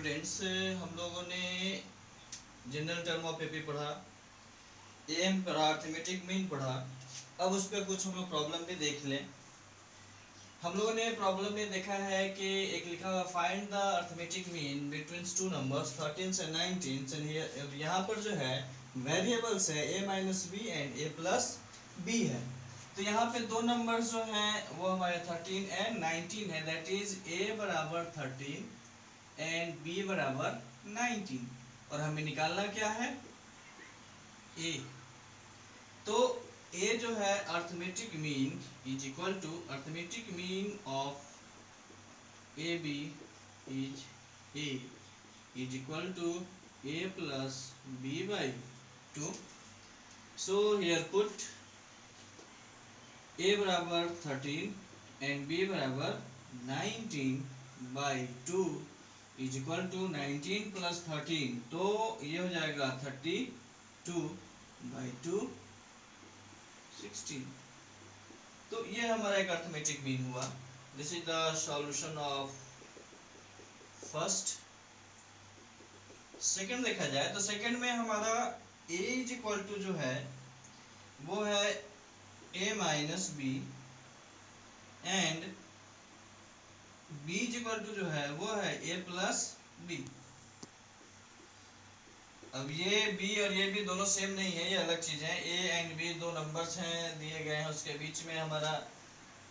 Students, हम लोगों ने जनरल टर्म ऑफ एपी पढ़ा, एम पढ़ा, अर्थमेटिक मीन पढ़ा। अब उस पर कुछ हम लोग प्रॉब्लम भी देख लें। हम लोगों ने प्रॉब्लम में देखा है कि एक लिखा हुआ find the arithmetic mean between two numbers 13 and 19 and यहाँ पर जो है वेरिएबल्स है a minus B and a plus B है। तो यहाँ पे दो नंबर्स जो हैं वो हमारे 13 एंड 19 है। दैट इज a बराबर 13 एंड b बराबर 19 और हमें निकालना क्या है a। तो a जो है arithmetic mean is equal to arithmetic mean of A B is a is equal to a plus b by 2। So here put a बराबर 13 एंड b बराबर 19 by 2 is equal to 19 plus 13, तो ये हो जाएगा 32 by 2 16। तो ये हमारा एक अर्थमेटिक मीन हुआ। This is the solution of first. Second देखा जाए तो सेकंड में हमारा a इज इक्वल टू जो है वो है a minus B and b is equal to जो है वो है a प्लस बी। अब ये b और ये b दोनों सेम नहीं है, ये अलग चीज है। a एंड b दो नंबर्स हैं दिए गए हैं, उसके बीच में हमारा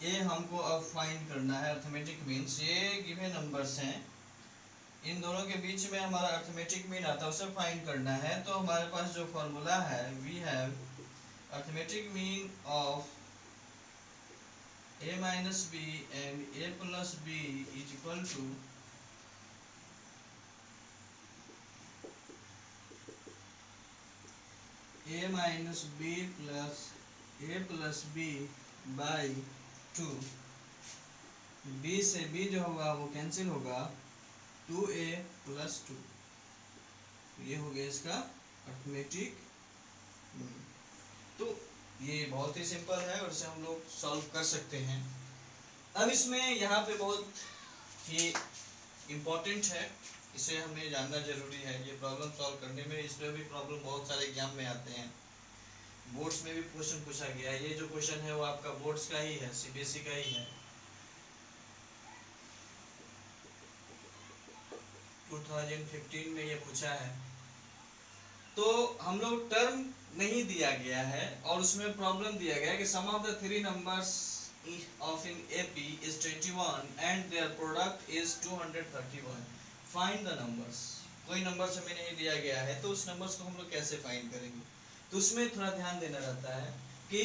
a हमको अब फाइंड करना है। अर्थमेटिक मीन्स ये गिवन नंबर्स हैं, इन दोनों के बीच में हमारा अर्थमेटिक मीन आता है, उसे फाइंड करना है। तो हमारे पास जो फॉर्मूला है we have arithmetic mean of a minus B and a plus B is equal to a minus B plus a plus B by 2। b से b जो होगा वो कैंसिल होगा, 2a प्लस 2। ये हो गया इसका अर्थमेटिक मीन। तो ये बहुत ही सिंपल है और इसे हम लोग सॉल्व कर सकते हैं। अब इसमें यहाँ पे बहुत ही इम्पोर्टेंट है, इसे हमें जानना जरूरी है। ये प्रॉब्लम सॉल्व करने में, इस पर भी प्रॉब्लम बहुत सारे एग्जाम में आते हैं, बोर्ड्स में भी क्वेश्चन पूछा गया है। ये जो क्वेश्चन है वो आपका बोर्ड्स का ही है, सीबीएसई का ही है। 2015 में ये पूछा है। तो हम लोग टर्म नहीं दिया गया है और उसमें प्रॉब्लम दिया गया है कि sum of the three numbers of in AP is 21 and their product is 231. Find the numbers. कोई नंबर्स हमें नहीं दिया गया है तो उस नंबर्स को हम लोग कैसे फाइंड करेंगे। तो उसमें थोड़ा ध्यान देना रहता है कि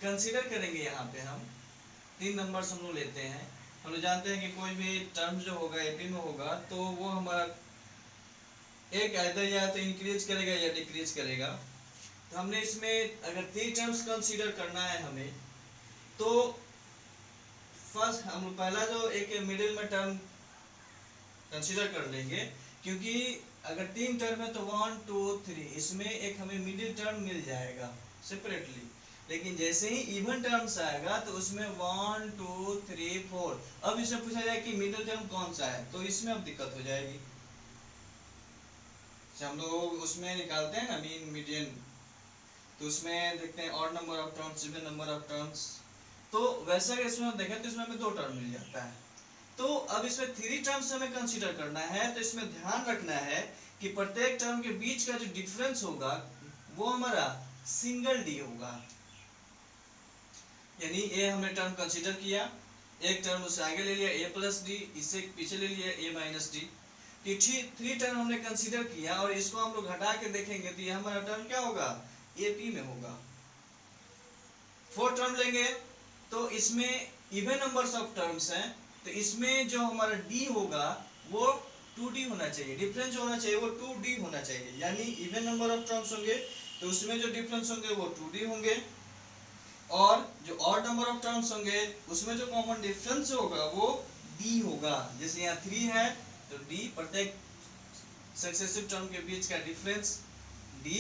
कंसीडर करेंगे। यहाँ पे हम तीन नंबर्स हम लोग लेते हैं। हम लोग जानते हैं कि कोई भी टर्म जो होगा एपी में होगा तो वो हमारा एक आइदर या तो इंक्रीज करेगा या डिक्रीज करेगा। तो हमने इसमें अगर 3 टर्म्स कंसीडर करना है हमें, तो फर्स्ट हम पहला जो एक मिडिल में टर्म कंसीडर कर लेंगे, क्योंकि अगर 3 टर्म है तो 1 2 3 इसमें एक हमें मिडिल टर्म मिल जाएगा सेपरेटली। लेकिन जैसे ही इवन टर्म्स आएगा तो उसमें 1 2 3 4। अब इससे पूछा जाए कि मिडिल टर्म कौन सा है, तो इसमें अब दिक्कत हो जाएगी। हम लोग उसमें निकालते हैं ना मीन मीडियन, तो उसमें देखते हैं odd number of terms, even number of terms. तो वैसे अगर इसमें देखें तो इसमें हमें 2 टर्म मिल जाता है। तो अब इसमें 3 टर्म्स हमें कंसीडर करना है। तो इसमें ध्यान रखना है कि प्रत्येक टर्म के बीच का जो डिफरेंस होगा वो हमारा सिंगल डी होगा। यानी ए हमने टर्म कंसीडर किया, एक टर्म उससे आगे ले लिया a प्लस डी, इससे पीछे ले लिया a माइनस डी। 3 टर्म हमने कंसीडर किया और इसको हम लोग घटा के देखेंगे तो ये हमारा टर्म क्या होगा, AP में होगा। 4 टर्म लेंगे तो इसमें इवन नंबर्स ऑफ टर्म्स हैं, तो इसमें जो हमारा d होगा वो 2d होना चाहिए, डिफरेंस जो होना चाहिए वो 2d होना चाहिए। यानी इवन नंबर ऑफ टर्म्स होंगे तो उसमें जो डिफरेंस होंगे वो 2d होंगे, और जो ऑड नंबर ऑफ टर्म्स होंगे उसमें जो कॉमन डिफरेंस होगा वो d होगा। जैसे यहाँ 3 है तो d, प्रत्येक सक्सेसिव टर्म के बीच का difference d,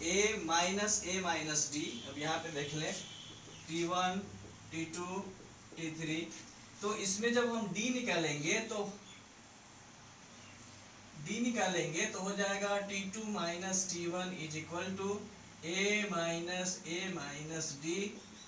a minus d। अब यहाँ पे देख लें T1 T2 T3, तो इसमें जब हम d निकालेंगे तो डी निकालेंगे तो हो जाएगा T2 minus T1 is equal to A minus D.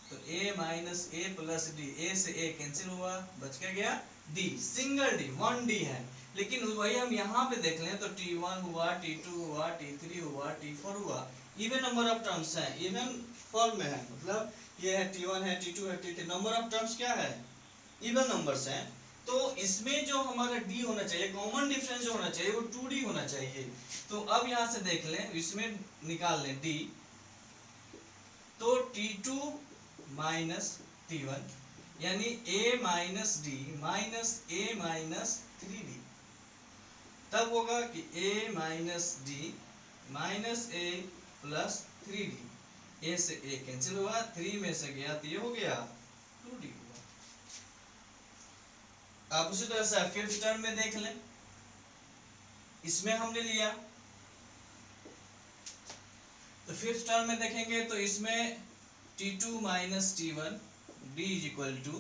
तो A minus A plus D, A से ए कैंसिल हुआ, बच के गया D, single D, one D है। लेकिन वही हम यहाँ पे देख लें तो T1 हुआ, T2 हुआ, T3 हुआ, T4 हुआ, इवन नंबर ऑफ टर्म्स हैं, इवन फॉर्म में है, मतलब ये है T1 है, T2 है, T3, नंबर ऑफ टर्म्स क्या है, इवन नंबर्स हैं। तो इसमें जो हमारा डी होना चाहिए, कॉमन डिफरेंस जो होना चाहिए वो 2D होना चाहिए। तो अब यहाँ से देख लें, इसमें निकाल लें डी, तो T2 माइनस T1 यानी A minus D minus A minus 3D, तब होगा कि A minus D minus A plus 3D, A से A कैंसिल हुआ, 3 में से गया तो ये हो गया 2D हुआ। आप उसी तरह से फिफ्थ टर्म में देख लें, इसमें हमने लिया तो फिफ्थ टर्म में देखेंगे तो इसमें T2 minus T1 D is equal to,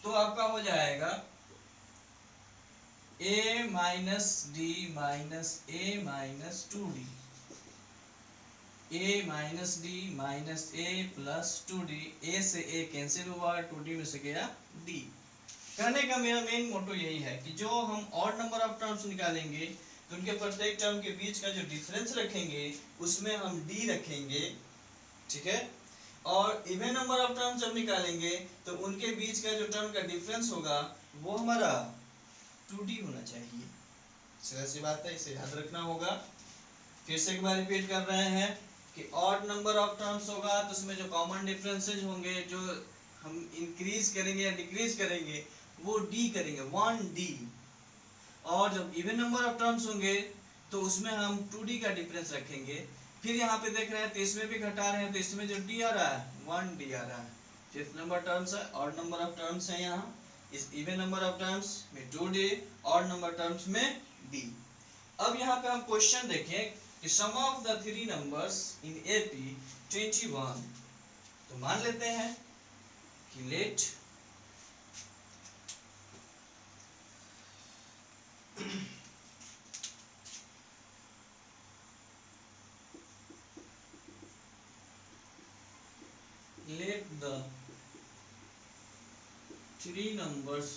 तो आपका हो जाएगा A minus D minus A minus 2D, A minus D minus A plus 2D, A से A कैंसिल हुआ, 2D में से गया D। कहने का मेरा मेन मोटो यही है कि जो हम ऑड नंबर ऑफ टर्म्स निकालेंगे तो उनके प्रत्येक टर्म के बीच का जो डिफरेंस रखेंगे उसमें हम डी रखेंगे, ठीक है। और इवन नंबर ऑफ टर्म्स जब निकालेंगे तो उनके बीच का जो टर्म का डिफरेंस होगा वो हमारा 2D होना चाहिए। सीधा सी बात है, इसे याद रखना होगा। फिर से एक बार रिपीट कर रहे हैं कि ऑड नंबर ऑफ टर्म्स होगा तो उसमें जो कॉमन डिफरेंसेस होंगे, जो हम इंक्रीज करेंगे या डिक्रीज करेंगे वो डी करेंगे, 1D। और जब इवन नंबर ऑफ टर्म्स होंगे तो उसमें हम 2D का डिफरेंस रखेंगे। फिर यहाँ पे देख रहे हैं तो इसमें भी घटा रहे हैं तो इसमें जो डी आ रहा है 1D आ रहा है। फिफ्थ नंबर टर्म्स है, ऑड नंबर ऑफ टर्म्स है, यहाँ इस इवन नंबर ऑफ टर्म्स में 2D, ऑड नंबर टर्म्स में D। अब यहाँ पे हम क्वेश्चन देखें कि sum of the three numbers in AP 21। तो मान लेते हैं कि let the three numbers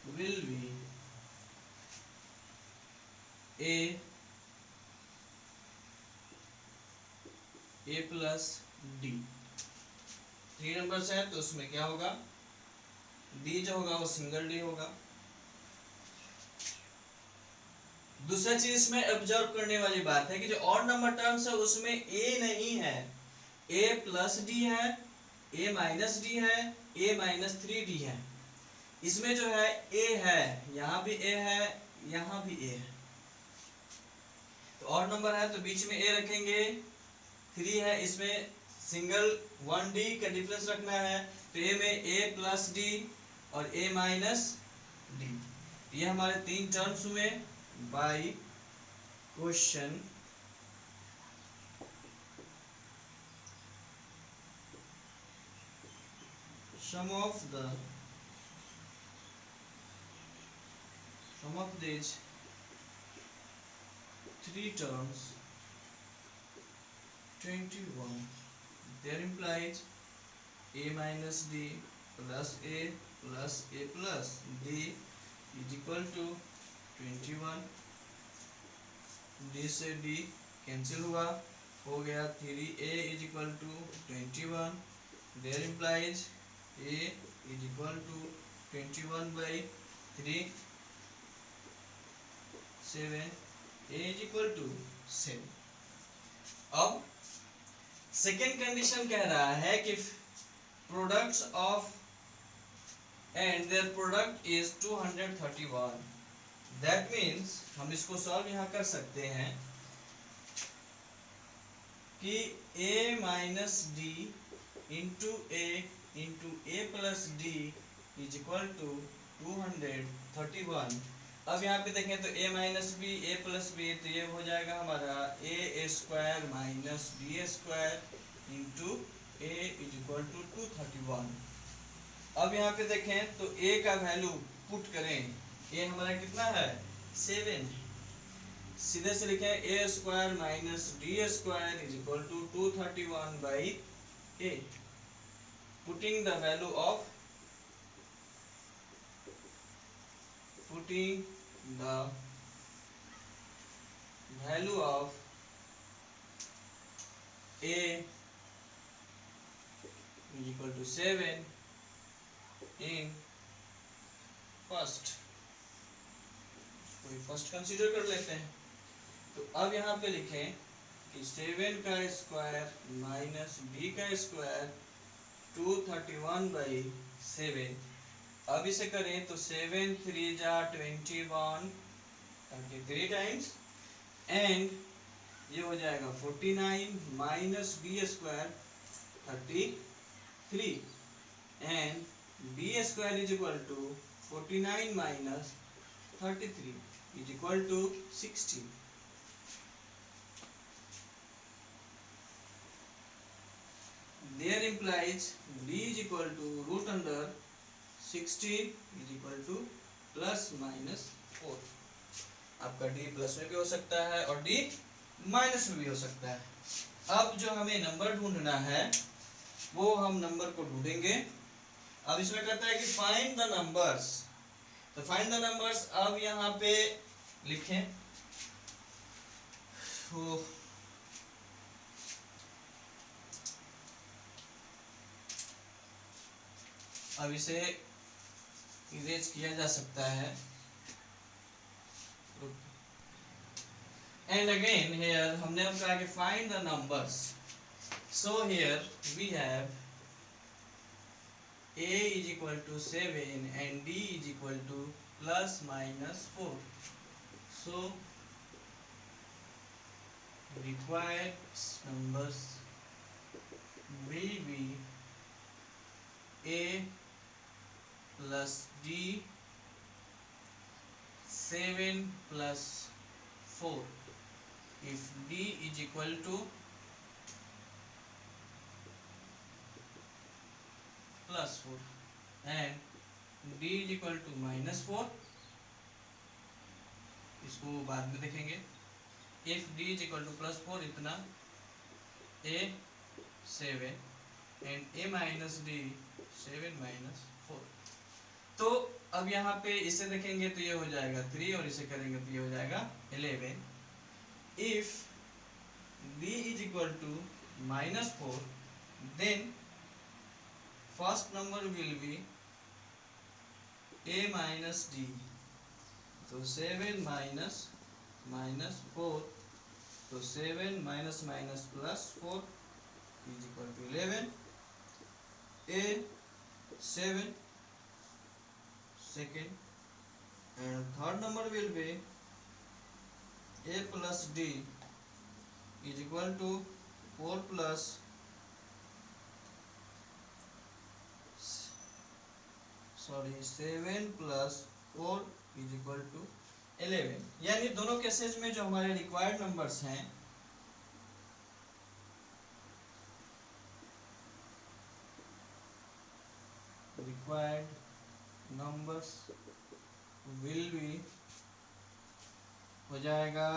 will be A plus D। Three numbers है तो उसमें क्या होगा, D जो होगा वो सिंगल D होगा। दूसरा चीज इसमें ऑब्जर्व करने वाली बात है कि जो ऑड नंबर टर्म्स है उसमें A नहीं है, A प्लस D है, A माइनस D है, A माइनस 3D है। इसमें जो है A है, यहाँ भी A है, यहाँ भी A है। तो ऑड नंबर है तो बीच में A रखेंगे, 3 है इसमें सिंगल 1D का डिफरेंस रखना है तो A में A प्लस D और A माइनस D। ये हमारे तीन टर्म्स हुए by question sum of these three terms 21, there implies A minus D plus A plus A plus D is equal to 21। D से D कैंसिल हुआ, हो गया 3A is equal to 21, there implies A is equal to 21 by 3, 7, A is equal to 7। अब second condition कह रहा है कि products of and their product is 231। That means हम इसको सॉल्व यहाँ कर सकते हैं कि A minus D into A plus D is equal to 231। अब यहाँ पे देखें तो A minus B, A plus B, तो ये हो जाएगा हमारा A square minus B square into A is equal to 231। अब यहाँ पे देखें तो A का वैल्यू पुट करें, A हमारा कितना है 7, सीधे से लिखे A square minus D square is equal to 231/8, putting the value of a is equal to 7 in first, इसको फर्स्ट कंसीडर कर लेते हैं। तो अब यहाँ पे लिखें कि 7 का स्क्वायर माइनस b का स्क्वायर 231/7। अब इसे करें तो 7 3 जा 21, 33 टाइम्स, एंड ये हो जाएगा 49 minus B square 33, and B square is equal to 49 minus 33 is equal to 16। There implies b is equal to root under 16 is equal to plus minus 4। आपका d प्लस में भी हो सकता है और d माइनस में भी हो सकता है। अब जो हमें नंबर ढूंढना है वो हम नंबर को ढूंढेंगे। अब इसमें कहता है कि फाइंड द नंबर्स, तो फाइंड द नंबर्स अब यहाँ पे लिखें तो अब इसे इरेज किया जा सकता है। एंड अगेन हियर हमने अब कहा कि find the numbers, so here we have a is equal to 7 and d is equal to plus minus 4, so required numbers will be a plus d 7 plus 4 if d is equal to plus 4 and d is equal to minus 4, इसको बाद में देखेंगे। if d is equal to plus 4 इतना a 7 and a minus d 7 minus 4। तो अब यहाँ पे इसे देखेंगे तो ये हो जाएगा 3 और इसे करेंगे तो ये हो जाएगा 11। if d is equal to minus 4 then first number will be a minus d, so 7 minus minus 4, so 7 minus minus plus 4 is equal to 11, a 7 second, and third number will be a plus d is equal to 4 plus 7 plus 4 is equal to 11। यानी दोनों cases में जो हमारे required numbers हैं will be हो जाएगा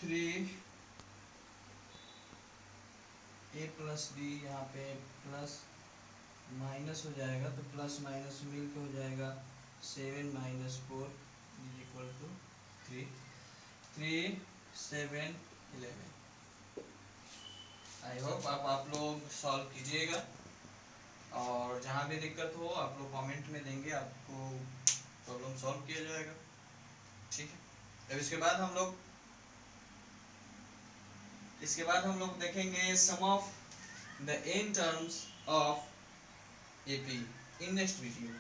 3 a plus D, यहाँ पे प्लस माइनस हो जाएगा तो प्लस माइनस मिल के हो जाएगा 7 minus 4 is equal to 3, 3 7 11। I hope आप लोग सॉल्व कीजिएगा और जहाँ भी दिक्कत हो आप लोग कमेंट में देंगे, आपको प्रॉब्लम सॉल्व किया जाएगा। ठीक है, अब इसके बाद हम लोग देखेंगे sum of the n terms of AP in next video।